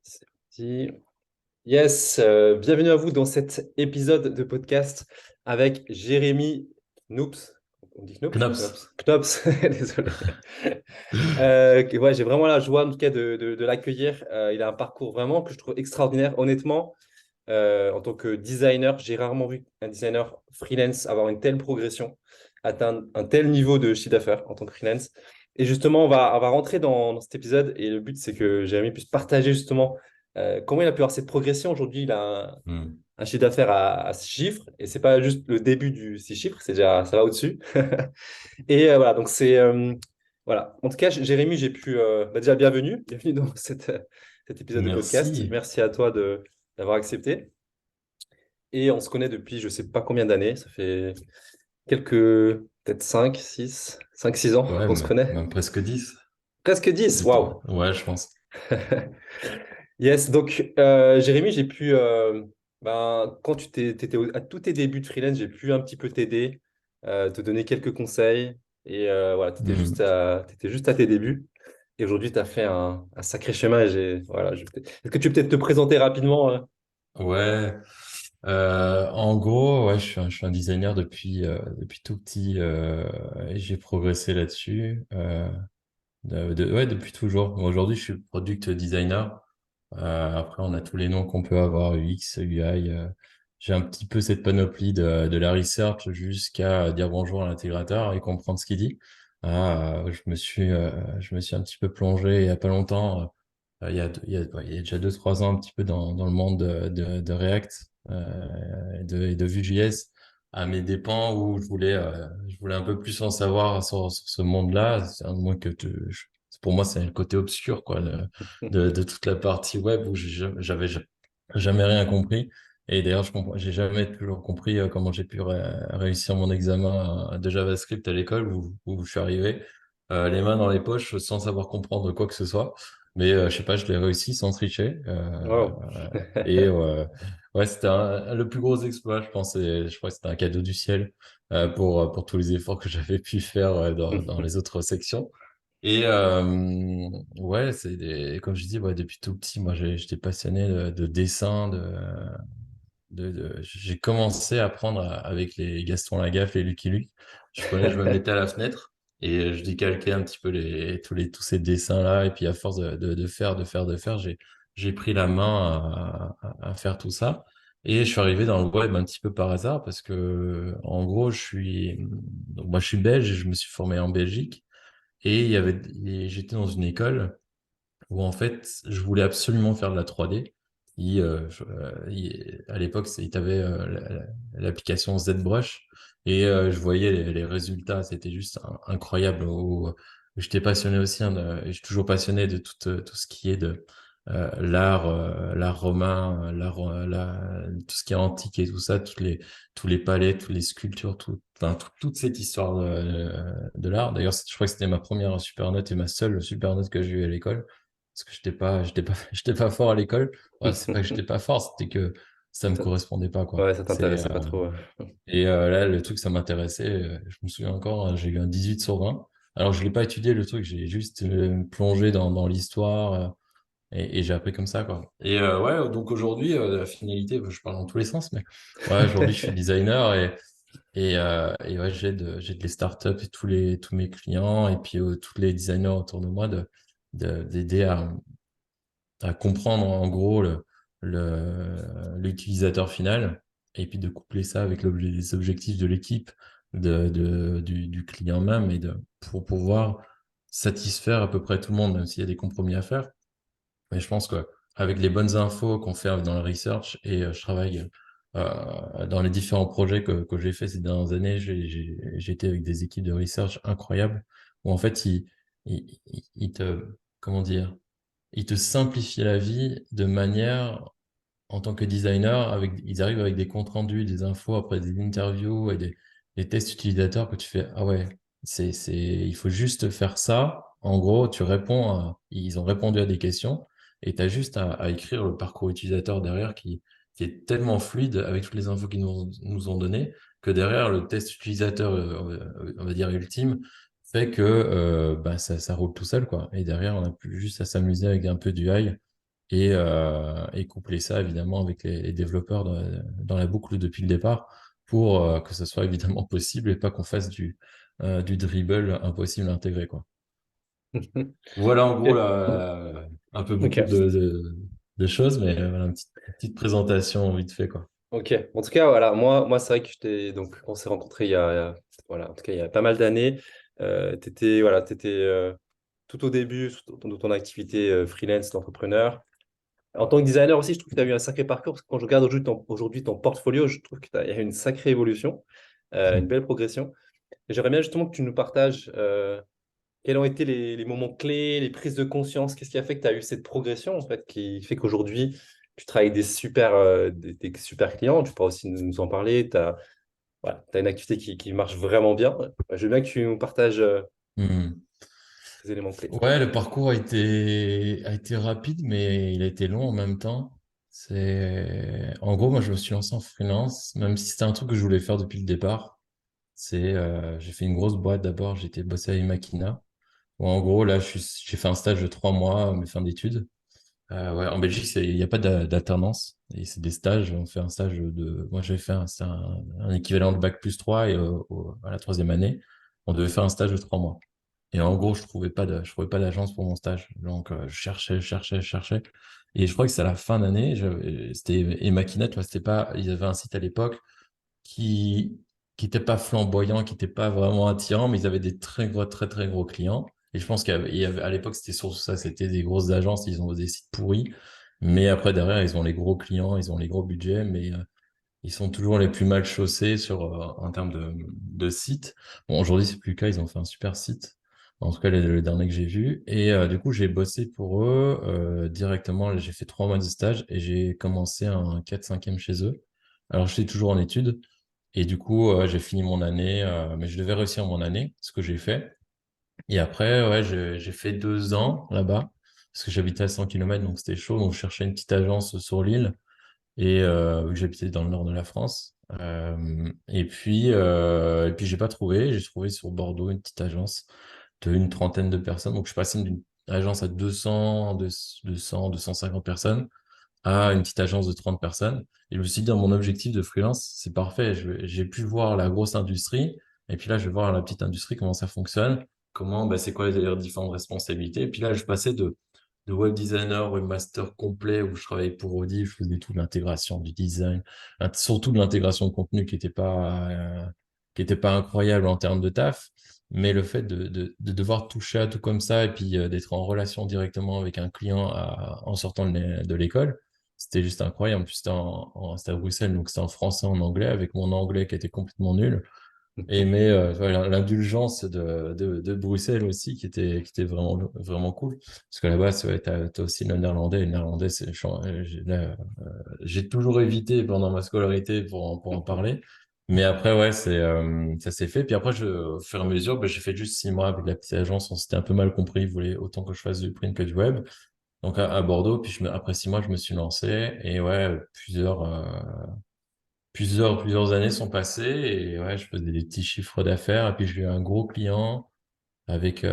C'est parti. Yes, bienvenue à vous dans cet épisode de podcast avec Jérémy Knoops. On dit Knoops ou Knaps. Knops? Knops, désolé. Ouais, j'ai vraiment la joie en tout cas de l'accueillir. Il a un parcours vraiment que je trouve extraordinaire. Honnêtement, en tant que designer, j'ai rarement vu un designer freelance avoir une telle progression, atteindre un tel niveau de chiffre d'affaires en tant que freelance. Et justement, on va rentrer dans cet épisode et le but, c'est que Jérémy puisse partager justement comment il a pu avoir cette progression. Aujourd'hui, il a Hmm. un chiffre d'affaires à 6 chiffres et c'est pas juste le début du 6 chiffres, c'est déjà, ça va au-dessus. Et voilà, donc voilà. En tout cas, Jérémy, j'ai pu déjà bienvenue dans cet épisode de podcast. Merci. Merci à toi d'avoir accepté. Et on se connaît depuis je sais pas combien d'années. Ça fait quelques, peut-être 5, 6 ans Ouais, qu'on se connaît. même presque 10. Presque 10, waouh! Ouais, je pense. Yes, donc Jérémy, j'ai pu, quand t'étais à tous tes débuts de freelance, j'ai pu un petit peu t'aider, te donner quelques conseils. Et voilà, Hmm. t'étais juste à tes débuts. Et aujourd'hui, tu as fait un sacré chemin. Voilà, est-ce que tu peux peut-être te présenter rapidement? Ouais. En gros, ouais, je suis un designer depuis tout petit et j'ai progressé là-dessus. Ouais, depuis toujours. Moi, aujourd'hui, je suis product designer. Après, on a tous les noms qu'on peut avoir, UX, UI. J'ai un petit peu cette panoplie de la research jusqu'à dire bonjour à l'intégrateur et comprendre ce qu'il dit. Je me suis un petit peu plongé il y a pas longtemps, ouais, il y a déjà 2, 3 ans, un petit peu dans le monde de React et de Vue.js à mes dépens où je voulais un peu plus en savoir sur ce monde-là. C'est un monde pour moi, c'est le côté obscur, quoi, de toute la partie web où j'avais jamais rien compris. Et d'ailleurs, j'ai jamais toujours compris comment j'ai pu réussir mon examen de JavaScript à l'école où je suis arrivé les mains dans les poches sans savoir comprendre quoi que ce soit. Mais je sais pas, je l'ai réussi sans tricher. Wow. Et ouais, c'était le plus gros exploit, je pense. Et je crois que c'était un cadeau du ciel pour tous les efforts que j'avais pu faire dans les autres sections. Et ouais, comme je dis, ouais, depuis tout petit, moi, j'étais passionné de dessin, j'ai commencé à apprendre avec les Gaston Lagaffe et Lucky Luke. Je me mettais à la fenêtre et je décalquais un petit peu tous ces dessins-là. Et puis, à force de faire, j'ai pris la main à faire tout ça. Et je suis arrivé dans le web un petit peu par hasard parce que, en gros, donc moi, je suis belge et je me suis formé en Belgique. J'étais dans une école où en fait, je voulais absolument faire de la 3D. À l'époque, tu avais l'application ZBrush et je voyais les résultats, c'était juste incroyable. J'étais passionné aussi, hein, et je suis toujours passionné de tout ce qui est de l'art romain, tout ce qui est antique et tout ça, tous les palais, toutes les sculptures, enfin, toute cette histoire de l'art. D'ailleurs, je crois que c'était ma première super note et ma seule super note que j'ai eue à l'école parce que j'étais pas fort à l'école. Ouais, c'est pas que j'étais pas fort, c'était que ça me Ça- correspondait pas, quoi. Ouais, ça t'intéressait pas trop. Et là, le truc, ça m'intéressait. Je me souviens encore, j'ai eu un 18 sur 20. Alors, je l'ai pas étudié, le truc, j'ai juste plongé dans l'histoire et j'ai appris comme ça, quoi. Et ouais, donc aujourd'hui, la finalité, je parle dans tous les sens, mais ouais, aujourd'hui, je suis designer et ouais, j'aide les startups et tous mes clients et puis tous les designers autour de moi d'aider à comprendre en gros l'utilisateur final et puis de coupler ça avec les objectifs de l'équipe, du client même pour pouvoir satisfaire à peu près tout le monde, même s'il y a des compromis à faire. Mais je pense que avec les bonnes infos qu'on fait dans le research et je travaille dans les différents projets que j'ai fait ces dernières années, j'ai été avec des équipes de research incroyables où en fait ils te, comment dire, ils te simplifient la vie de manière, en tant que designer, ils arrivent avec des comptes rendus, des infos après des interviews et des tests utilisateurs que tu fais, ah ouais, il faut juste faire ça. En gros, ils ont répondu à des questions et tu as juste à écrire le parcours utilisateur derrière qui est tellement fluide avec toutes les infos qu'ils nous ont données que derrière le test utilisateur, on va dire ultime, fait que bah, ça roule tout seul, quoi. Et derrière, on a plus juste à s'amuser avec un peu d'UI et coupler ça évidemment avec les développeurs dans la boucle depuis le départ pour que ce soit évidemment possible et pas qu'on fasse du dribble impossible à intégrer, quoi. Voilà en gros Ok. là, un peu beaucoup Ok. de choses, mais voilà, une petite présentation vite fait, quoi. Ok. En tout cas, voilà, moi c'est vrai que donc, on s'est rencontrés voilà, en tout cas, il y a pas mal d'années. T'étais tout au début de ton activité freelance d'entrepreneur. En tant que designer aussi, je trouve que tu as eu un sacré parcours, parce que quand je regarde aujourd'hui ton portfolio, je trouve qu'il y a une sacrée évolution, une belle progression. Et j'aimerais bien justement que tu nous partages quels ont été les moments clés, les prises de conscience, qu'est-ce qui a fait que tu as eu cette progression, en fait, qui fait qu'aujourd'hui, tu travailles avec des super clients, tu pourras aussi nous en parler, tu as, voilà, t'as une activité qui marche vraiment bien. Je veux bien que tu nous partages Hmm. ces éléments clés. Ouais, le parcours a été rapide, mais il a été long en même temps. En gros, moi, je me suis lancé en freelance, même si c'était un truc que je voulais faire depuis le départ. J'ai fait une grosse boîte d'abord, j'étais bossé à Emakina. Où en gros, là, j'ai fait un stage de 3 mois, mes fins d'études. Ouais, en Belgique, il n'y a pas d'alternance. Et c'est des stages. On fait un stage moi, j'avais fait un équivalent de bac+3 et à la troisième année, on devait faire un stage de 3 mois. Et en gros, je trouvais pas d'agence pour mon stage. Donc, je cherchais, je cherchais, je cherchais. Et je crois que c'est à la fin d'année, c'était Emakinet, tu vois, c'était pas, ils avaient un site à l'époque qui qui était pas flamboyant, qui était pas vraiment attirant, mais ils avaient des très gros, très très gros clients. Et je pense à l'époque, c'était surtout ça, c'était des grosses agences, ils ont des sites pourris. Mais après, derrière, ils ont les gros clients, ils ont les gros budgets, mais ils sont toujours les plus mal chaussés en termes de sites. Bon, aujourd'hui, c'est plus le cas, ils ont fait un super site. En tout cas, le dernier que j'ai vu. Et du coup, j'ai bossé pour eux directement. J'ai fait 3 mois de stage et j'ai commencé un 4/5e chez eux. Alors, j'étais toujours en études. Et du coup, j'ai fini mon année, mais je devais réussir mon année, ce que j'ai fait. Et après, ouais, j'ai fait 2 ans là-bas, parce que j'habitais à 100 km, donc c'était chaud. Donc, je cherchais une petite agence sur l'île. Et vu que j'habitais dans le nord de la France. Et puis j'ai pas trouvé. J'ai trouvé sur Bordeaux une petite agence de une trentaine de personnes. Donc, je suis passé d'une agence à 200, 250 personnes à une petite agence de 30 personnes. Et je me suis dit, dans mon objectif de freelance, c'est parfait. J'ai pu voir la grosse industrie. Et puis là, je vais voir la petite industrie, comment ça fonctionne, bah, c'est quoi les différentes responsabilités. Et puis là, je passais de web designer, webmaster complet, où je travaillais pour Audi, je faisais toute l'intégration du design, surtout de l'intégration de contenu qui était pas incroyable en termes de taf. Mais le fait de devoir toucher à tout comme ça et puis d'être en relation directement avec un client en sortant de l'école, c'était juste incroyable. En plus, c'était à Bruxelles, donc c'était en français, en anglais, avec mon anglais qui était complètement nul. Mais voilà, l'indulgence de Bruxelles aussi, qui était vraiment, vraiment cool. Parce que là-bas, t'as aussi le néerlandais. Et le néerlandais, j'ai toujours évité pendant ma scolarité pour en parler. Mais après, ouais, ça s'est fait. Puis après, au fur et à mesure, bah, j'ai fait juste 6 mois avec la petite agence. On s'était un peu mal compris. Ils voulaient autant que je fasse du print que du web. Donc à Bordeaux. Puis après 6 mois, je me suis lancé. Et ouais, plusieurs années sont passées et ouais, je faisais des petits chiffres d'affaires. Et puis j'ai eu un gros client avec,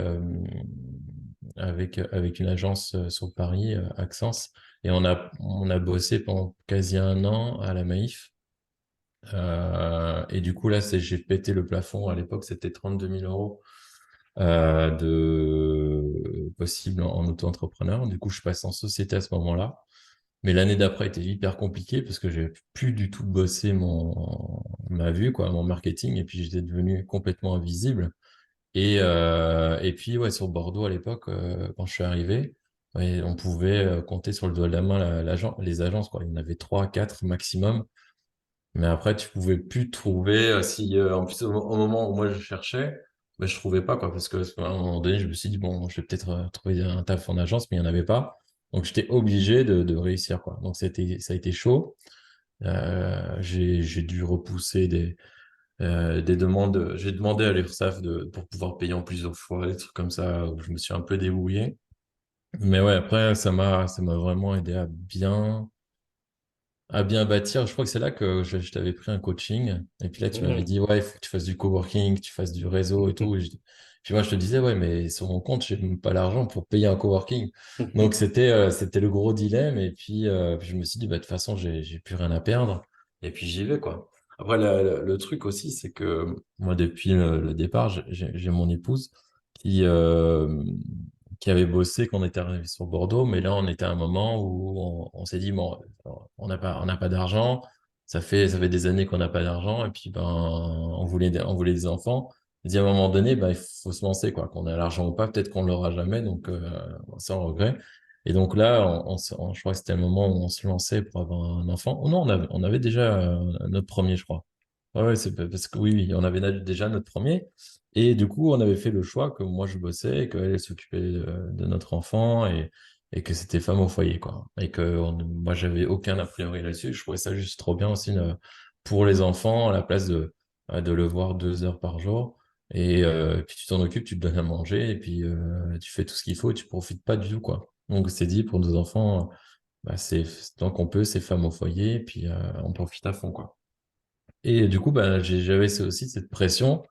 avec une agence sur Paris, Axence. Et on a bossé pendant quasi un an à la Maïf. Et du coup, là, j'ai pété le plafond. À l'époque, c'était 32 000 € de possible en auto-entrepreneur. Du coup, je passe en société à ce moment-là. Mais l'année d'après était hyper compliquée parce que j'ai plus du tout bossé ma vue, quoi, mon marketing, et puis j'étais devenu complètement invisible. Et puis, ouais, sur Bordeaux à l'époque, quand je suis arrivé, ouais, on pouvait compter sur le doigt de la main les agences, quoi. Il y en avait trois, quatre maximum. Mais après, tu pouvais plus trouver, si, en plus, au moment où moi je cherchais, ben, je trouvais pas, quoi, parce que à un moment donné, je me suis dit, bon, je vais peut-être trouver un taf en agence, mais il n'y en avait pas. Donc, j'étais obligé de réussir, quoi. Donc, ça a été chaud. J'ai dû repousser des demandes. J'ai demandé à l'URSSAF pour pouvoir payer en plusieurs fois, des trucs comme ça, où je me suis un peu débrouillé. Mais ouais, après, ça m'a vraiment aidé à bien bâtir. Je crois que c'est là que je t'avais pris un coaching. Et puis là, tu m'avais Mhm. dit, ouais, il faut que tu fasses du coworking, que tu fasses du réseau et tout. Puis moi, je te disais, ouais, mais sur mon compte, j'ai même pas l'argent pour payer un coworking. Donc, c'était le gros dilemme. Et puis, je me suis dit, bah, de toute façon, j'ai plus rien à perdre. Et puis, j'y vais, quoi. Après, le truc aussi, c'est que moi, depuis le départ, j'ai mon épouse qui, euh, qui avait bossé quand on était arrivé sur Bordeaux. Mais là, on était à un moment où on s'est dit, bon, on n'a pas d'argent. Ça fait des années qu'on n'a pas d'argent. Et puis, ben, on voulait des enfants. Il dit à un moment donné, bah, il faut se lancer, quoi. Qu'on ait l'argent ou pas, peut-être qu'on l'aura jamais, donc sans regret. Et donc là, je crois que c'était le moment où on se lançait pour avoir un enfant. Oh non, on avait déjà notre premier, je crois. Ouais, ouais, parce que oui, oui, on avait déjà notre premier. Et du coup, on avait fait le choix que moi, je bossais, et qu'elle s'occupait de notre enfant et que c'était femme au foyer, quoi. Et que moi, j'avais aucun a priori là-dessus. Je trouvais ça juste trop bien aussi pour les enfants, à la place de le voir 2 heures par jour. Et puis tu t'en occupes, tu te donnes à manger, et puis tu fais tout ce qu'il faut, et tu profites pas du tout, quoi. Donc c'est dit, pour nos enfants, bah, tant qu'on peut, c'est femme au foyer, et puis on profite à fond, quoi. Et du coup, bah, j'avais aussi cette pression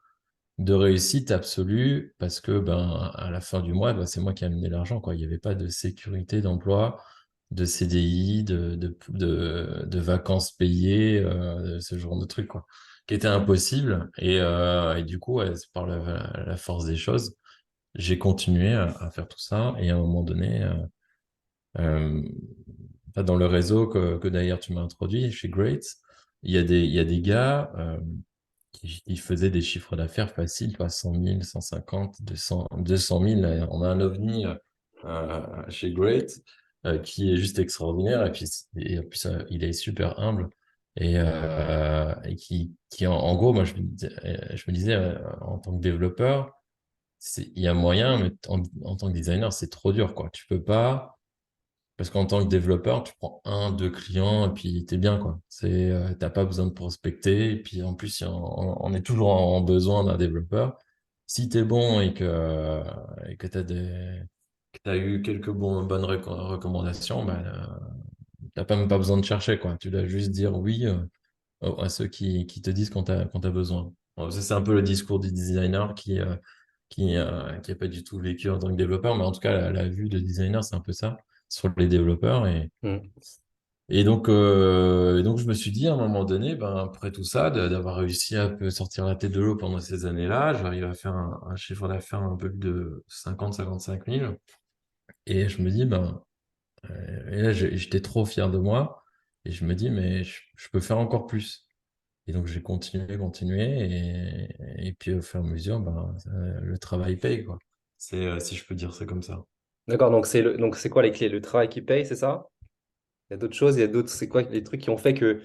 de réussite absolue, parce que ben, à la fin du mois, bah, c'est moi qui ai amené l'argent, quoi. Il n'y avait pas de sécurité d'emploi, de CDI, de vacances payées, ce genre de trucs, quoi, qui était impossible. Et du coup, ouais, c'est par la force des choses, j'ai continué à faire tout ça. Et à un moment donné, euh, dans le réseau que d'ailleurs tu m'as introduit chez Great, il y a des gars qui faisaient des chiffres d'affaires faciles, quoi, 100 000, 150, 200 000. On a un ovni chez Great qui est juste extraordinaire. Et en plus, il est super humble. Et qui en gros, moi, je me disais, en tant que développeur, il y a moyen, mais en tant que designer, c'est trop dur, quoi. Tu peux pas. Parce qu'en tant que développeur, tu prends un, deux clients et puis t'es bien, quoi. T'as pas besoin de prospecter. Et puis en plus, on est toujours en besoin d'un développeur. Si t'es bon et que t'as eu quelques bonnes recommandations, bah, t'as pas même pas besoin de chercher, quoi. Tu dois juste dire oui à ceux qui te disent quand t'as besoin. Bon, ça, c'est un peu le discours du designer qui a pas du tout vécu en tant que développeur, mais en tout cas, la vue de designer, c'est un peu ça sur les développeurs. Mm. Et donc, je me suis dit à un moment donné, ben, après tout ça, d'avoir réussi à un peu sortir la tête de l'eau pendant ces années-là, j'arrive à faire un chiffre d'affaires un peu plus de 50-55 000. Et je me dis, ben, et là, j'étais trop fier de moi. Et je me dis, mais je peux faire encore plus. Et donc, j'ai continué, continué. Et puis, au fur et à mesure, ben, le travail paye, quoi. Si je peux dire ça comme ça. D'accord, donc c'est quoi les clés? Le travail qui paye, c'est ça? Il y a d'autres choses, il y a d'autres, c'est quoi les trucs qui ont fait que...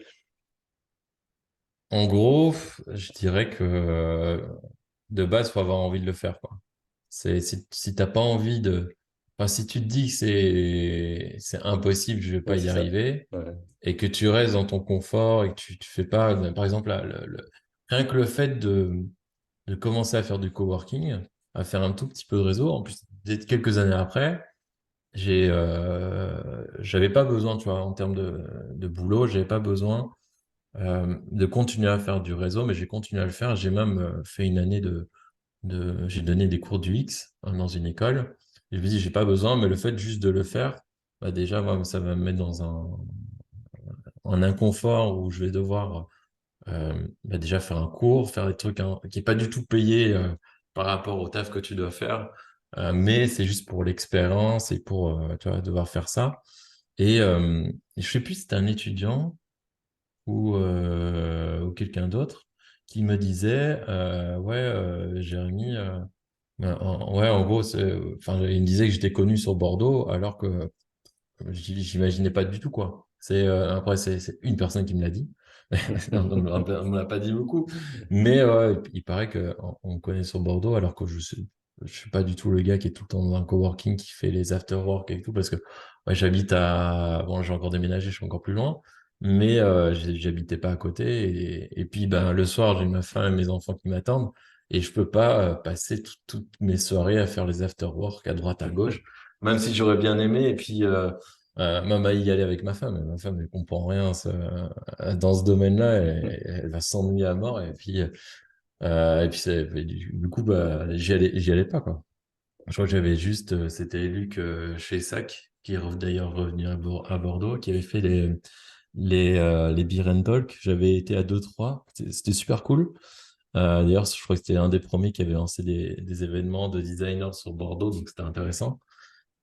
En gros, je dirais que de base, faut avoir envie de le faire, quoi. Si t'as pas envie enfin, si tu te dis que c'est impossible, je vais pas Oui, y c'est ça. arriver, Ouais. et que tu restes dans ton confort et que tu fais pas, par exemple, rien que le fait de commencer à faire du coworking, à faire un tout petit peu de réseau, en plus, quelques années après, j'avais pas besoin, tu vois, en termes de boulot, j'avais pas besoin de continuer à faire du réseau, mais j'ai continué à le faire. J'ai même fait une année j'ai donné des cours d'UX dans une école. Et je me dis, j'ai pas besoin, mais le fait juste de le faire, bah déjà, moi, ça va me mettre dans un inconfort où je vais devoir bah déjà faire un cours, faire des trucs hein, qui est pas du tout payé par rapport au taf que tu dois faire. Mais c'est juste pour l'expérience et pour tu vois, devoir faire ça. Et je sais plus si c'était un étudiant ou quelqu'un d'autre qui me disait ouais Jérémy ouais en gros enfin il me disait que j'étais connu sur Bordeaux alors que j'imaginais pas du tout quoi. Après c'est une personne qui me l'a dit. On me l'a pas dit beaucoup, mais il paraît que on me connaît sur Bordeaux alors que je suis pas du tout le gars qui est tout le temps dans un coworking qui fait les after work et tout parce que ouais, j'habite à bon j'ai encore déménagé, je suis encore plus loin, mais j'habitais pas à côté et puis ben le soir j'ai ma femme et mes enfants qui m'attendent et je peux pas passer toutes mes soirées à faire les after work à droite à gauche, même si j'aurais bien aimé. Et puis même à y aller avec ma femme. Ma femme, elle comprend rien dans ce domaine-là. Elle va s'ennuyer à mort. Et puis, Et puis, du coup, bah, j'y allais pas, quoi. Je crois que j'avais juste, c'était Luc chez SAC, qui est d'ailleurs revenu à Bordeaux, qui avait fait les Beer and Talk. J'avais été à deux trois. C'était super cool. D'ailleurs, je crois que c'était un des premiers qui avait lancé des événements de designers sur Bordeaux, donc c'était intéressant.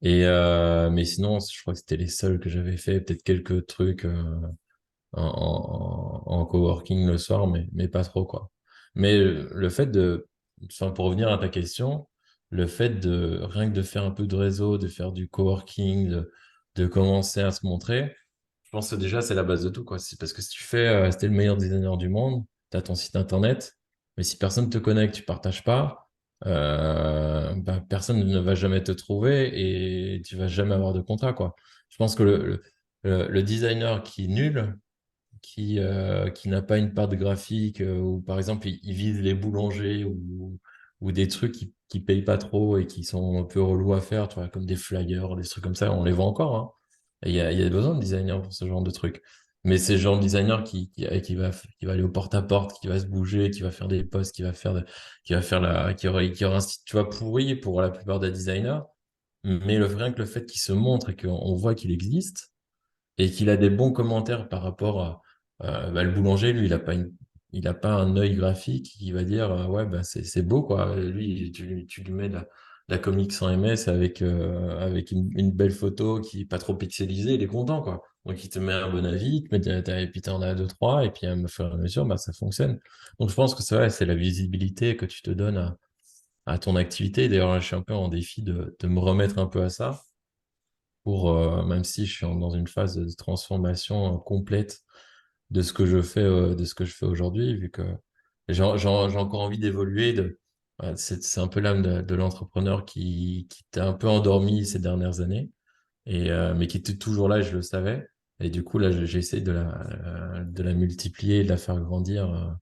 Mais sinon, je crois que c'était les seuls que j'avais fait. Peut-être quelques trucs en coworking le soir, mais pas trop, quoi. Mais le fait enfin, pour revenir à ta question, le fait de, rien que de faire un peu de réseau, de faire du coworking, de commencer à se montrer, je pense que déjà, c'est la base de tout, quoi. C'est parce que si tu fais, si t'es le meilleur designer du monde, tu as ton site internet, mais si personne te connaît, que tu partages pas, bah, personne ne va jamais te trouver et tu vas jamais avoir de contrat, quoi. Je pense que le designer qui est nul, qui n'a pas une patte graphique, ou par exemple, il vise les boulangers ou des trucs qui payent pas trop et qui sont un peu relous à faire, tu vois, comme des flyers, des trucs comme ça, on les voit encore, hein. Et il y a besoin de designers pour ce genre de trucs. Mais c'est le genre de designer qui va aller au porte-à-porte, qui va se bouger, qui va faire des posts, qui va faire qui aura un site, tu vois, pourri pour la plupart des designers. Mais rien que le fait qu'il se montre et qu'on voit qu'il existe, et qu'il a des bons commentaires par rapport à bah, le boulanger, lui, il a pas un œil graphique qui va dire ouais bah c'est beau quoi. Lui, tu lui mets de la comics sans MS avec une belle photo qui est pas trop pixelisée, il est content quoi. Donc il te met un bon avis, il te met, et puis t'en as deux trois et puis à me fur et à mesure bah ça fonctionne. Donc je pense que c'est vrai, c'est la visibilité que tu te donnes à ton activité. D'ailleurs, là, je suis un peu en défi de me remettre un peu à ça pour, même si je suis dans une phase de transformation complète de ce que je fais aujourd'hui, vu que j'ai encore envie d'évoluer. C'est un peu l'âme de l'entrepreneur qui était un peu endormi ces dernières années, mais qui était toujours là, je le savais. Et du coup, là, j'essaie de la multiplier, de la faire grandir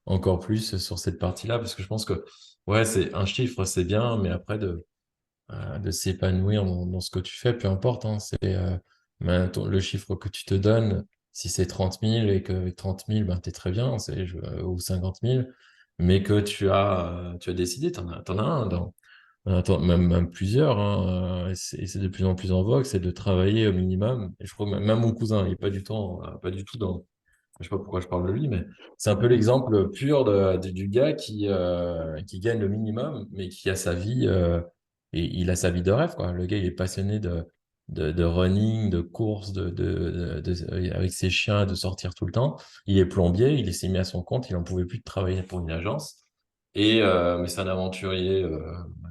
encore plus sur cette partie-là, parce que je pense que, ouais, c'est un chiffre, c'est bien, mais après, de s'épanouir dans ce que tu fais, peu importe, hein, le chiffre que tu te donnes, si c'est 30 000 et qu'avec 30 000 ben, tu es très bien, ou 50 000, mais que tu as décidé, t'en as un, même plusieurs, hein, et c'est de plus en plus en vogue, c'est de travailler au minimum. Et je crois que même mon cousin, il n'est pas du tout dans, je sais pas pourquoi je parle de lui, mais c'est un peu l'exemple pur du gars qui gagne le minimum, mais qui a sa vie, et il a sa vie de rêve, quoi. Le gars, il est passionné de running, de course, avec ses chiens, de sortir tout le temps. Il est plombier, il s'est mis à son compte, il en pouvait plus de travailler pour une agence. Mais c'est un aventurier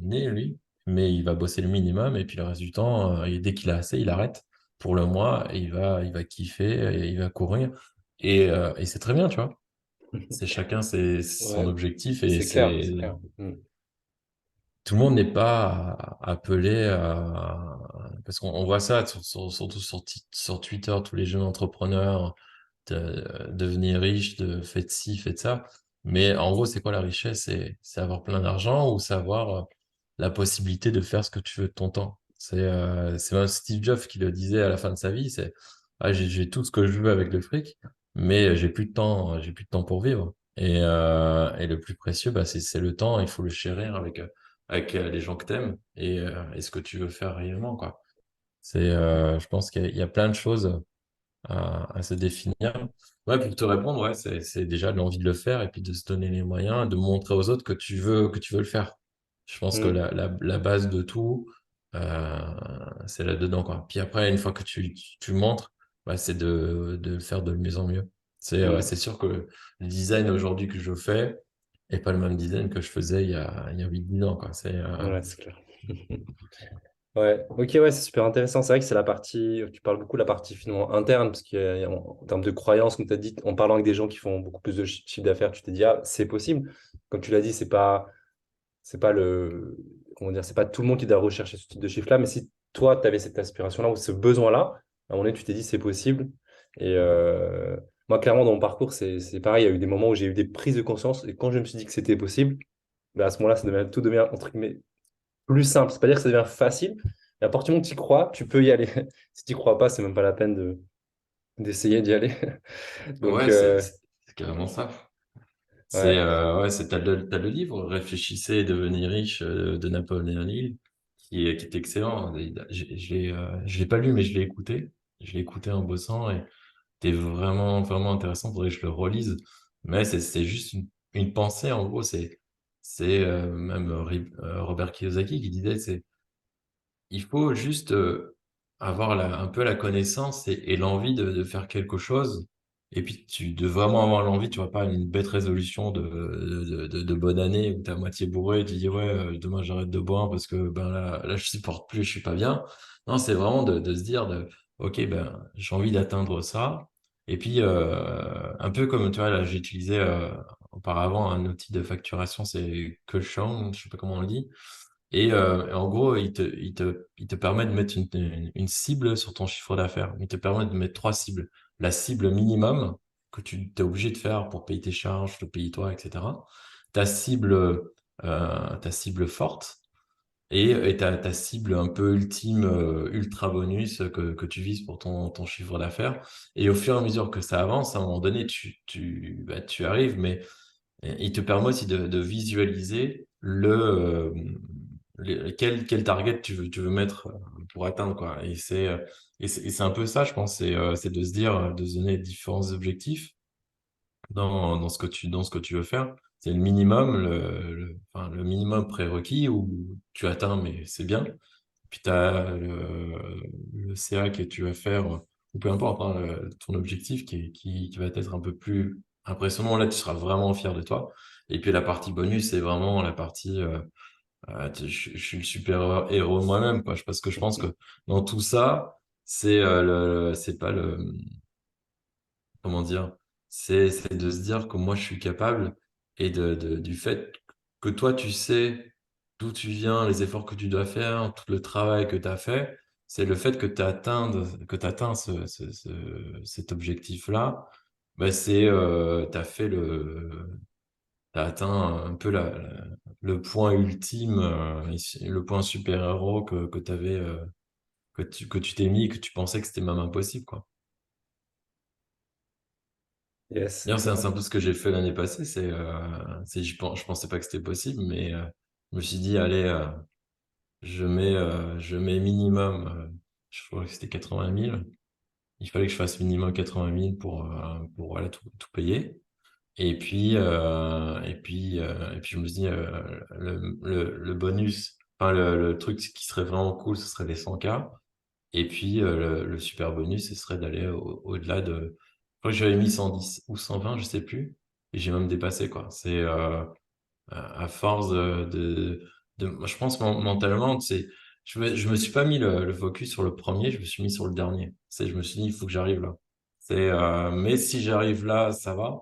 né, lui, mais il va bosser le minimum, et puis le reste du temps, et dès qu'il a assez, il arrête pour le mois, et il va kiffer, et il va courir. Et c'est très bien, tu vois. C'est chacun son Ouais, objectif et c'est clair, c'est c'est clair. Mm. tout le monde n'est pas appelé à parce qu'on voit ça surtout sur Twitter, tous les jeunes entrepreneurs devenir riches, de faites ci, faites ça. Mais en gros, c'est quoi la richesse? C'est avoir plein d'argent ou savoir la possibilité de faire ce que tu veux de ton temps. C'est même Steve Jobs qui le disait à la fin de sa vie, c'est j'ai tout ce que je veux avec le fric, mais j'ai plus de temps pour vivre. Et le plus précieux, bah, c'est le temps, il faut le chérir avec les gens que t'aimes et ce que tu veux faire réellement, quoi. Je pense qu'il y a plein de choses à se définir. Ouais, pour te répondre, ouais, c'est déjà l'envie de le faire et puis de se donner les moyens, de montrer aux autres que tu veux le faire. Je pense que Mm. la base de tout, c'est là-dedans, quoi. Puis après, une fois que tu le montres, bah, c'est de le faire de mieux en mieux. Mm. C'est sûr que le design aujourd'hui que je fais est pas le même design que je faisais il y a 8-10 ans, quoi. Ouais, c'est clair. Ouais, ok, ouais, c'est super intéressant. C'est vrai que c'est la partie, tu parles beaucoup de la partie finalement interne, parce qu'en termes de croyances, comme tu as dit, en parlant avec des gens qui font beaucoup plus de chiffre d'affaires, tu t'es dit, ah, c'est possible. Comme tu l'as dit, c'est pas le, comment dire, c'est pas tout le monde qui doit rechercher ce type de chiffre-là, mais si toi, tu avais cette aspiration-là ou ce besoin-là, à un moment donné, tu t'es dit, c'est possible. Et moi, clairement, dans mon parcours, c'est pareil. Il y a eu des moments où j'ai eu des prises de conscience, et quand je me suis dit que c'était possible, ben, à ce moment-là, tout devient, entre guillemets, plus simple. C'est pas dire que ça devient facile, mais à partir du moment où tu y crois, tu peux y aller. Si tu n'y crois pas, c'est même pas la peine d'essayer d'y aller. Donc, Ouais, c'est carrément ça. Ouais. Ouais, t'as le livre Réfléchissez et devenez riche de Napoléon Hill qui est excellent. Je l'ai pas lu, mais je l'ai écouté. Je l'ai écouté en bossant et c'était vraiment, vraiment intéressant. Faudrait que je le relise. Mais c'est juste une pensée. En gros, c'est même Robert Kiyosaki qui disait, il faut juste avoir un peu la connaissance et l'envie de faire quelque chose. Et puis, de vraiment avoir l'envie, tu vois, pas une bête résolution de bonne année où t'es à moitié bourré et tu dis, ouais, demain j'arrête de boire parce que ben là, je supporte plus, je suis pas bien. Non, c'est vraiment de se dire, ok, ben, j'ai envie d'atteindre ça. Et puis, un peu comme, tu vois, là, j'ai utilisé auparavant un outil de facturation, c'est Kushon, je sais pas comment on le dit. Et en gros, il te permet de mettre une cible sur ton chiffre d'affaires. Il te permet de mettre trois cibles. La cible minimum que tu es obligé de faire pour payer tes charges, te payer toi, etc. Ta cible forte et ta cible un peu ultime, ultra bonus que tu vises pour ton chiffre d'affaires. Et au fur et à mesure que ça avance, à un moment donné, tu arrives, mais et il te permet aussi de visualiser quel target tu veux mettre pour atteindre, quoi. Et c'est un peu ça, je pense, c'est de se dire, de se donner différents objectifs dans ce que tu veux faire. C'est le minimum, enfin, le minimum prérequis où tu atteins, mais c'est bien. Puis tu as le CA que tu vas faire, ou peu importe, hein, ton objectif qui va être un peu plus impressionnant. Là, tu seras vraiment fier de toi. Et puis la partie bonus, c'est vraiment la partie je suis le super héros de moi-même, quoi. Parce que je pense que dans tout ça, c'est pas le, comment dire, c'est de se dire que moi je suis capable et du fait que toi tu sais d'où tu viens, les efforts que tu dois faire, tout le travail que tu as fait, c'est le fait que tu atteins cet objectif-là, bah t'as fait t'as atteint un peu le point ultime, le point super-héros que t'avais, que tu t'es mis, que tu pensais que c'était même impossible, quoi. Yes. D'ailleurs, c'est un peu ce que j'ai fait l'année passée. Je pensais pas que c'était possible, mais je me suis dit, allez, je mets minimum, je crois que c'était 80 000. Il fallait que je fasse minimum 80 000 pour voilà, tout payer. Et puis je me suis dit, le bonus, enfin, le truc qui serait vraiment cool, ce serait les 100K. Et puis, le super bonus, ce serait d'aller au-delà de. Je crois que j'avais mis 110 ou 120, je sais plus. Et j'ai même dépassé, quoi. À force moi, je pense mentalement, je me suis pas mis le focus sur le premier, je me suis mis sur le dernier. Je me suis dit, il faut que j'arrive là. Mais si j'arrive là, ça va.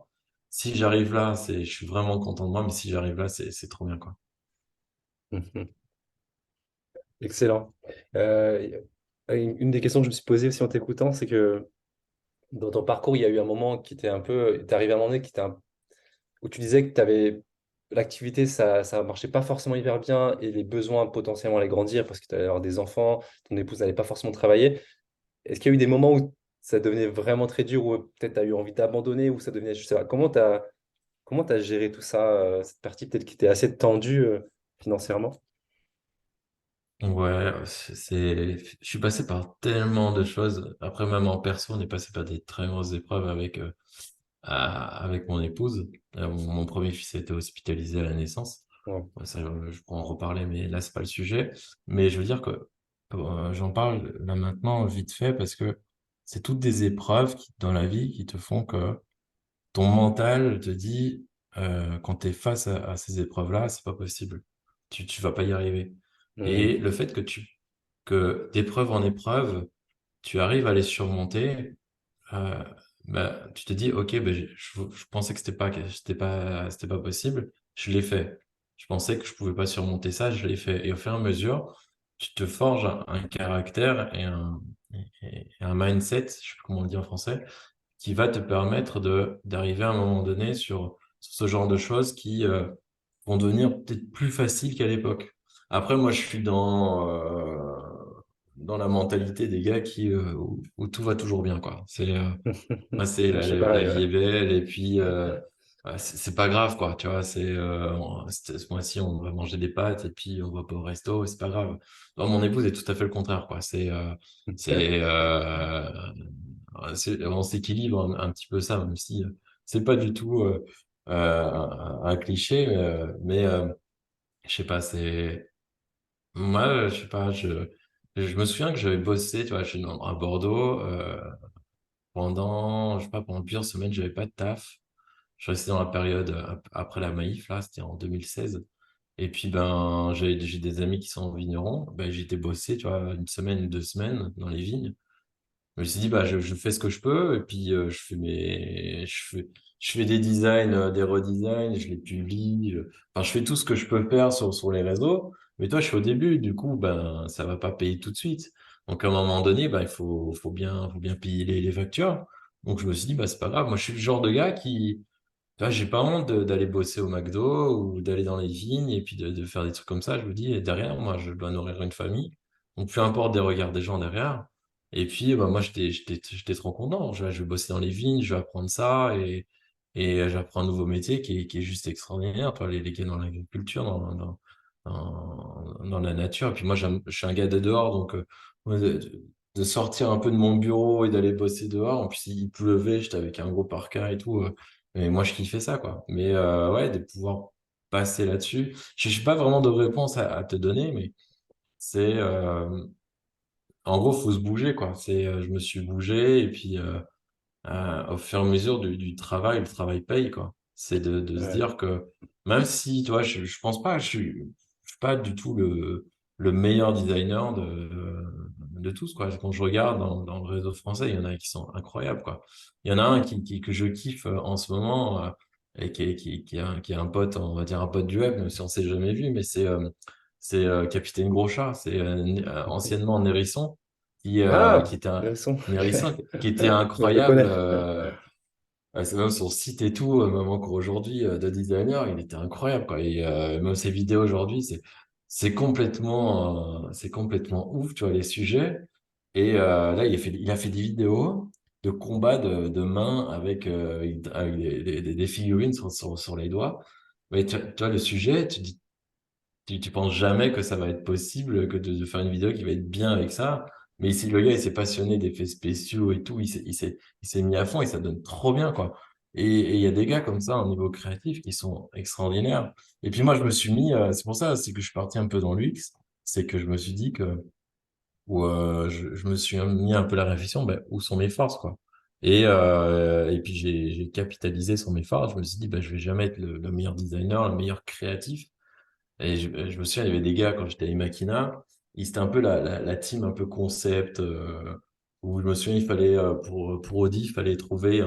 Si j'arrive là, je suis vraiment content de moi, mais si j'arrive là, c'est trop bien, quoi. Excellent. Une des questions que je me suis posée aussi en t'écoutant, c'est que dans ton parcours, il y a eu un moment qui était un peu. T'es arrivé à un moment donné où tu disais que tu avais l'activité, ça marchait pas forcément hyper bien et les besoins potentiellement allaient grandir parce que tu allais avoir des enfants, ton épouse n'allait pas forcément travailler. Est-ce qu'il y a eu des moments où ça devenait vraiment très dur, où peut-être tu as eu envie d'abandonner, ou ça devenait, je sais pas, comment t'as géré tout ça, cette partie peut-être qui était assez tendue financièrement? Ouais, je suis passé par tellement de choses. Après, même en perso, on est passé par des très grosses épreuves avec mon épouse. Mon premier fils a été hospitalisé à la naissance. Ouais. Ouais, ça, je pourrais en reparler, mais là, c'est pas le sujet. Mais je veux dire que j'en parle là maintenant vite fait parce que c'est toutes des épreuves dans la vie qui te font que ton mental te dit, quand tu es face à ces épreuves-là, c'est pas possible. Tu vas pas y arriver. Mhm. Et le fait que d'épreuve en épreuve, tu arrives à les surmonter, euh, bah, tu te dis, OK, bah, je pensais que c'était pas possible. Je l'ai fait. Je pensais que je pouvais pas surmonter ça. Je l'ai fait. Et au fur et à mesure, tu te forges un caractère et un mindset, je sais plus comment on le dit en français, qui va te permettre d'arriver à un moment donné sur ce genre de choses qui vont devenir peut-être plus faciles qu'à l'époque. Après, moi, je suis dans la mentalité des gars où tout va toujours bien, quoi. Ouais, Je suis la pareil, vie ouais. est belle et puis c'est pas grave, quoi, tu vois, ce mois-ci, on va manger des pâtes et puis on va pas au resto, c'est pas grave. Non, mon épouse est tout à fait le contraire, quoi. C'est, euh, on s'équilibre un petit peu ça, même si c'est pas du tout un cliché, je sais pas, moi, je sais pas, je me souviens que j'avais bossé, tu vois, à Bordeaux, je sais pas, pendant plusieurs semaines, j'avais pas de taf. Je restais dans la période après la Maïf, là, c'était en 2016. Et puis, ben, j'ai des amis qui sont vignerons. Ben, j'étais bossé, tu vois, une semaine, 2 semaines dans les vignes. Je me suis dit, bah, je fais ce que je peux, et puis je fais des designs, des redesigns, je les publie. Enfin, je fais tout ce que je peux faire sur les réseaux. Mais toi, je suis au début, du coup, ben, ça va pas payer tout de suite. Donc, à un moment donné, ben, faut bien payer les factures. Donc, je me suis dit, bah, c'est pas grave. Moi, je suis le genre de gars qui, tu vois, j'ai pas honte d'aller bosser au McDo ou d'aller dans les vignes et puis de faire des trucs comme ça. Je me dis, et derrière, moi, je dois nourrir une famille. Donc, peu importe des regards des gens derrière. Et puis, bah, moi, j'étais trop content. Je vais bosser dans les vignes, je vais apprendre ça et j'apprends un nouveau métier qui est juste extraordinaire. Toi, les gars dans l'agriculture, dans la nature. Et puis, moi, je suis un gars de dehors, donc ouais, de sortir un peu de mon bureau et d'aller bosser dehors. En plus, il pleuvait, j'étais avec un gros parka et tout. Et moi, je kiffais ça, quoi. Mais ouais, de pouvoir passer là-dessus. Je n'ai pas vraiment de réponse à te donner, mais c'est en gros, faut se bouger, quoi. Je me suis bougé et puis au fur et à mesure du travail, le travail paye, quoi. C'est de se Ouais. dire que même si, tu vois, je pense pas, je suis pas du tout le meilleur designer de tous, quoi. Quand je regarde dans le réseau français, il y en a qui sont incroyables, quoi. Il y en a un que je kiffe en ce moment et qui est un pote, on va dire un pote du web, même si on s'est jamais vu, mais c'est Capitaine Gros-Chat, c'est anciennement Nérisson, qui Ah, était un, Hérisson. Nérisson, qui était Je le incroyable. connais. C'est même son site et tout, même encore aujourd'hui, de designer, il était incroyable, quoi. Et même ses vidéos aujourd'hui, c'est complètement ouf, tu vois, les sujets. Et là, il a fait des vidéos de combat de mains avec des figurines sur les doigts. Mais tu vois, le sujet, tu penses jamais que ça va être possible que de faire une vidéo qui va être bien avec ça. Mais ici, le gars, il s'est passionné d'effets spéciaux et tout. Il s'est mis à fond et ça donne trop bien, quoi. Et il y a des gars comme ça, au niveau créatif, qui sont extraordinaires. Et puis moi, je me suis mis, c'est pour ça, c'est que je suis parti un peu dans l'UX. C'est que je me suis dit je me suis mis un peu la réflexion, ben, où sont mes forces, quoi. Et puis j'ai capitalisé sur mes forces. Je me suis dit, ben, je vais jamais être le meilleur designer, le meilleur créatif. Et je me souviens, il y avait des gars quand j'étais à Imakina, c'était un peu la team un peu concept, où je me souviens, il fallait, pour Audi, il fallait trouver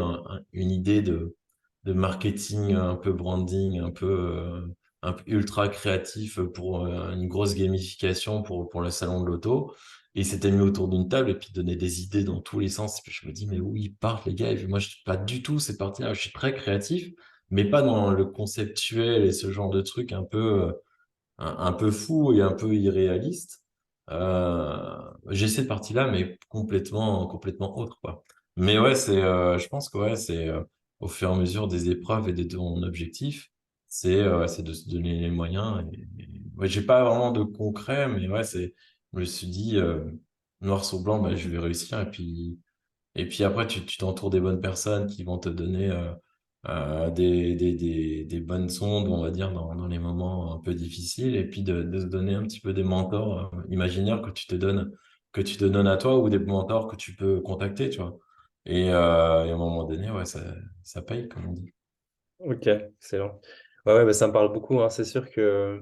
une idée de marketing, un peu branding, un peu ultra créatif pour une grosse gamification pour le salon de l'auto. Et ils s'étaient mis autour d'une table et puis donnaient des idées dans tous les sens. Et puis je me dis, mais où ils partent, les gars? Et puis moi, je suis pas du tout cette partie-là. Je suis très créatif, mais pas dans le conceptuel et ce genre de truc un peu fou et un peu irréaliste. J'ai cette partie-là, mais complètement autre, quoi. Mais ouais, je pense que ouais, c'est au fur et à mesure des épreuves et de ton objectif, c'est de se donner les moyens. Ouais, j'ai pas vraiment de concret, mais ouais, je me suis dit, noir sur blanc, bah, je vais réussir. Et puis après, tu t'entoures des bonnes personnes qui vont te donner des bonnes sondes, on va dire, dans les moments un peu difficiles, et puis de se donner un petit peu des mentors imaginaires que tu te donnes à toi ou des mentors que tu peux contacter, tu vois. Et à un moment donné, ouais, ça paye, comme on dit. Ok, excellent. Ouais, ouais, bah, ça me parle beaucoup, hein. C'est sûr que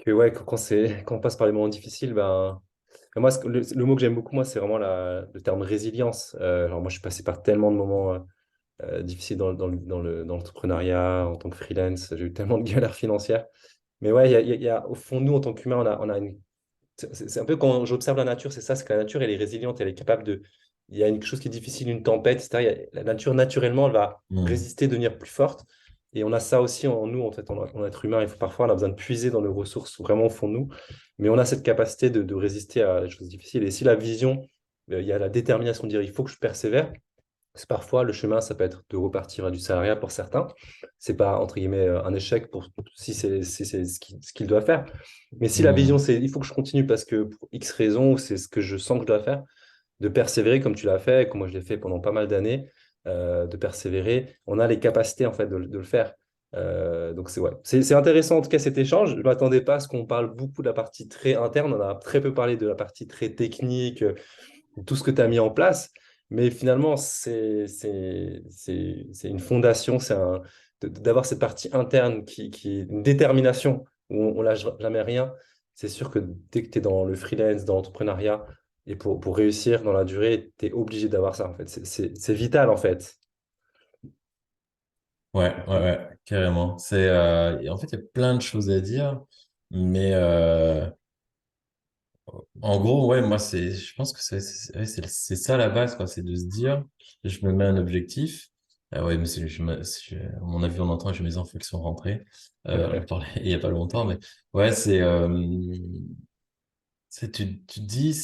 ouais, quand on passe par les moments difficiles, ben, moi, le mot que j'aime beaucoup, moi, c'est vraiment le terme résilience. Alors, moi, je suis passé par tellement de moments difficiles dans l'entrepreneuriat, en tant que freelance. J'ai eu tellement de galères financières. Mais ouais, au fond, nous, en tant qu'humains, on a une. C'est un peu quand j'observe la nature, c'est ça, c'est que la nature, elle est résiliente, elle est capable de. Il y a une chose qui est difficile, une tempête, etc. La nature, naturellement, elle va Hmm. résister, devenir plus forte. Et on a ça aussi en nous, en fait, en être humain. Parfois, on a besoin de puiser dans nos ressources vraiment au fond de nous. Mais on a cette capacité de résister à des choses difficiles. Et si la vision, il y a la détermination de dire il faut que je persévère, C'est parfois le chemin, ça peut être de repartir à du salariat pour certains. C'est pas, entre guillemets, un échec pour si c'est ce qu'il doit faire. Mais si la vision, Hmm. c'est il faut que je continue parce que pour X raisons, c'est ce que je sens que je dois faire, de persévérer comme tu l'as fait, comme moi je l'ai fait pendant pas mal d'années, de persévérer, on a les capacités en fait de le faire. Donc c'est ouais. C'est intéressant en tout cas cet échange. Je ne m'attendais pas à ce qu'on parle beaucoup de la partie très interne. On a très peu parlé de la partie très technique, tout ce que tu as mis en place. Mais finalement, c'est une fondation, d'avoir cette partie interne qui est une détermination où on ne lâche jamais rien. C'est sûr que dès que tu es dans le freelance, dans l'entrepreneuriat, et pour réussir dans la durée, tu es obligé d'avoir ça, en fait. C'est vital, en fait. Ouais, carrément. Et en fait, il y a plein de choses à dire, mais en gros, ouais, moi, je pense que c'est ça la base, quoi. C'est de se dire, je me mets un objectif. Ah ouais, mais à mon avis, on entend, j'ai mes enfants qui sont rentrés. On parlait il y a pas longtemps, mais ouais, tu te dis,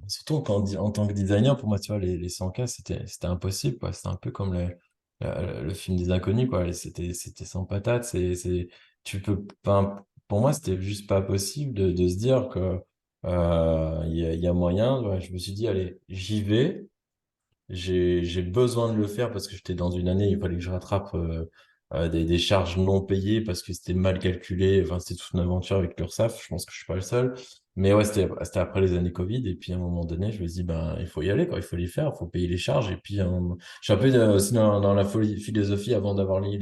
surtout en tant que designer, pour moi, tu vois, les 100K, c'était impossible, quoi. C'était un peu comme le film des inconnus, quoi. C'était sans patate. Pour moi, c'était juste pas possible de se dire que, il y a moyen. Ouais, je me suis dit, allez, j'y vais. J'ai besoin de le faire parce que j'étais dans une année, il fallait que je rattrape des charges non payées parce que c'était mal calculé. Enfin, c'était toute une aventure avec l'URSSAF. Je pense que je suis pas le seul. Mais ouais, c'était après les années Covid. Et puis à un moment donné, je me suis dit, ben, il faut y aller, quoi. Il faut les faire, il faut payer les charges. Et puis, je suis un peu aussi dans la philosophie avant d'avoir lu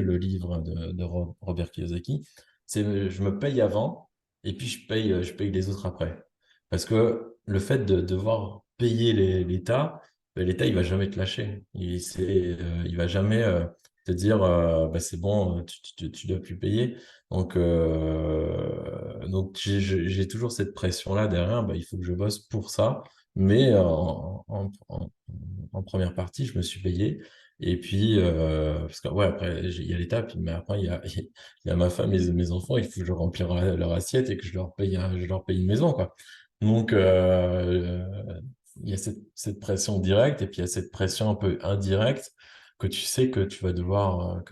le livre de Robert Kiyosaki. Je me paye avant et puis je paye les autres après. Parce que le fait de devoir payer l'État, ben, l'État, il va jamais te lâcher. Il va jamais te dire, bah, c'est bon, tu dois plus payer. Donc j'ai toujours cette pression-là derrière. Bah, il faut que je bosse pour ça. Mais en première partie, je me suis payé. Et puis, parce que, ouais, après, il y a l'État, mais après, il y a ma femme et mes enfants, il faut que je remplisse leur assiette et que je leur paye une maison, quoi. Donc, il y a cette pression directe et puis il y a cette pression un peu indirecte que tu sais que tu vas devoir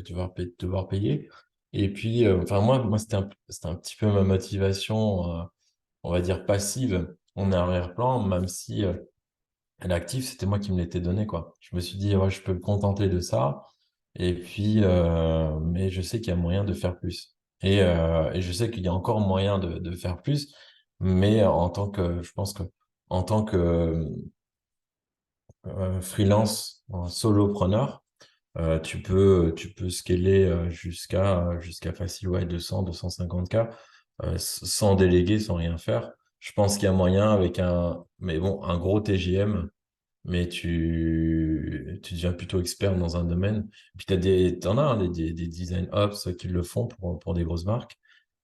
payer. Et puis, enfin, moi c'était un petit peu ma motivation, on va dire passive, en arrière-plan, même si l'actif, c'était moi qui me l'étais donné, quoi. Je me suis dit, ouais, je peux me contenter de ça. Et puis, mais je sais qu'il y a moyen de faire plus. Et je sais qu'il y a encore moyen de faire plus, mais je pense que en tant que freelance, solopreneur, tu peux scaler jusqu'à facile, ouais, 250K, sans déléguer, sans rien faire. Je pense qu'il y a moyen mais bon, un gros TJM, mais tu deviens plutôt expert dans un domaine. Puis t'en as hein, des design ops qui le font pour des grosses marques.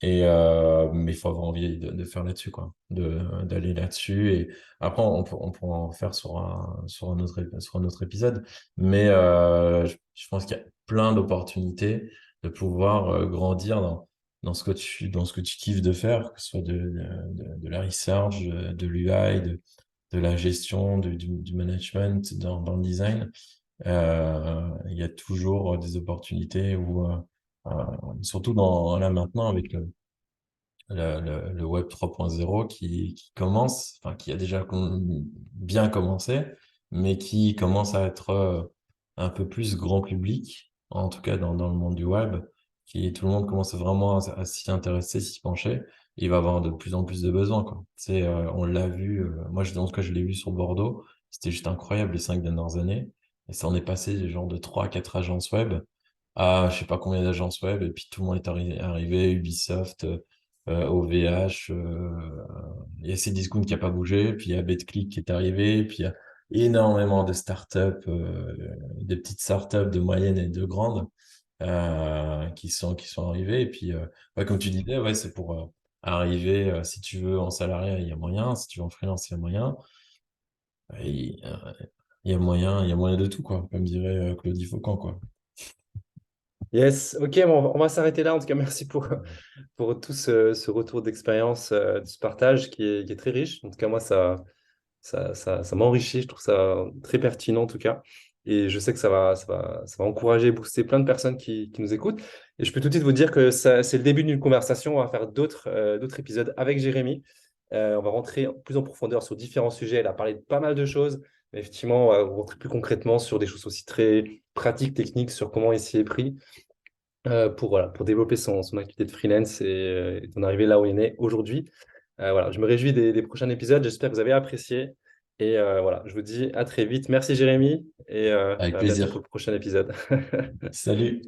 Mais il faut avoir envie de faire là-dessus, quoi, d'aller là-dessus. Et après, on pourra en faire sur un autre épisode. Mais je pense qu'il y a plein d'opportunités de pouvoir grandir dans ce que tu kiffes de faire, que ce soit de la research, de l'UI, de la gestion, du management dans le design. Il y a toujours des opportunités surtout là maintenant avec le Web 3.0 qui commence, enfin qui a déjà bien commencé, mais qui commence à être un peu plus grand public, en tout cas dans le monde du web, tout le monde commence vraiment à s'y intéresser, s'y pencher. Il va avoir de plus en plus de besoins, quoi. On l'a vu, moi en tout cas je l'ai vu sur Bordeaux, c'était juste incroyable les 5 dernières années. Et ça en est passé genre de 3 à 4 agences web à je sais pas combien d'agences web, et puis tout le monde est arrivé, Ubisoft, OVH, il y a Cdiscount qui a pas bougé, puis il y a BetClick qui est arrivé, puis il y a énormément de startups, des petites startups de moyennes et de grandes qui sont arrivées. Et puis, ouais, comme tu disais, ouais, c'est pour arriver, si tu veux en salariat, il y a moyen, si tu veux en freelance, il y a moyen. Il y a moyen de tout, quoi, comme dirait Claudie Faucon, quoi. Yes, ok, bon, on va s'arrêter là. En tout cas, merci pour tout ce retour d'expérience, de ce partage qui est très riche. En tout cas, moi, ça m'enrichit, je trouve ça très pertinent en tout cas. Et je sais que ça va encourager, booster plein de personnes qui nous écoutent. Et je peux tout de suite vous dire que c'est le début d'une conversation. On va faire d'autres épisodes avec Jérémy. On va rentrer plus en profondeur sur différents sujets. Elle a parlé de pas mal de choses. Mais effectivement, on va rentrer plus concrètement sur des choses aussi très pratiques, techniques, sur comment il s'y est pris voilà, pour développer son activité de freelance et d'en arriver là où il est aujourd'hui. Voilà, je me réjouis des prochains épisodes. J'espère que vous avez apprécié. Et voilà, je vous dis à très vite. Merci Jérémy et Avec à bientôt pour plaisir. le prochain épisode. Salut.